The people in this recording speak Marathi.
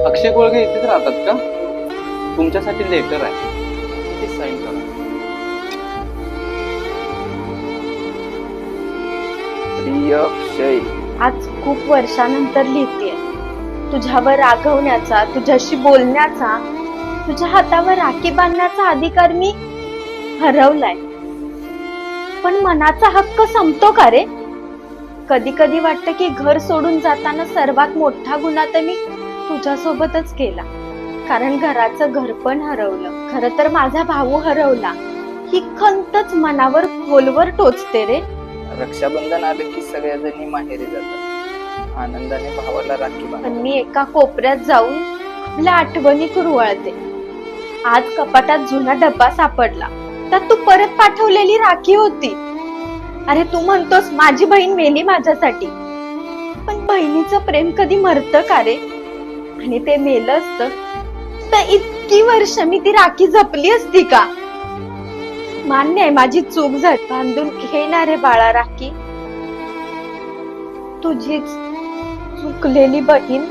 अक्षय कोळगे इथेच राहतात का? तुमच्यासाठी लेटर आहे, इथे साईन करा. प्रिय अक्षय, आज खूप वर्षानंतर लिहितेय. तुझ्यावर रागवण्याचा, तुझ्याशी बोलण्याचा, तुझ्या हातावर राखी बांधण्याचा अधिकार मी हरवलाय. पण मनाचा हक्क संपतो का रे? कधी कधी वाटतं की घर सोडून जाताना सर्वात मोठा गुन्हा तर मी तुझ्यासोबतच केला. कारण घराचं घर पण हरवलं. खरं तर माझा भाऊ हरवला ही खंतच मनावर खोलवर टोचते रे. रक्षाबंधन आले की सगळ्याजणी माहेरी जातात. आनंदाने भावाला राखी पण बांधतात. मी एका कोपऱ्यात जाऊन आपल्या आठवणी कुरवाळते. आज कपाटात जुना डब्बा सापडला, त्यात तू परत पाठवलेली राखी होती. अरे तू म्हणतोस माझी बहीण मेली माझ्यासाठी, पण बहिणीचं प्रेम कधी मरतं का रे? आणि ते मेलं असतं तर इतकी वर्ष मी ती राखी जपली असती का? मान्य आहे माझी चूक झाली. बांधून घे ना रे बाळा राखी. तुझीच चुकलेली बहीण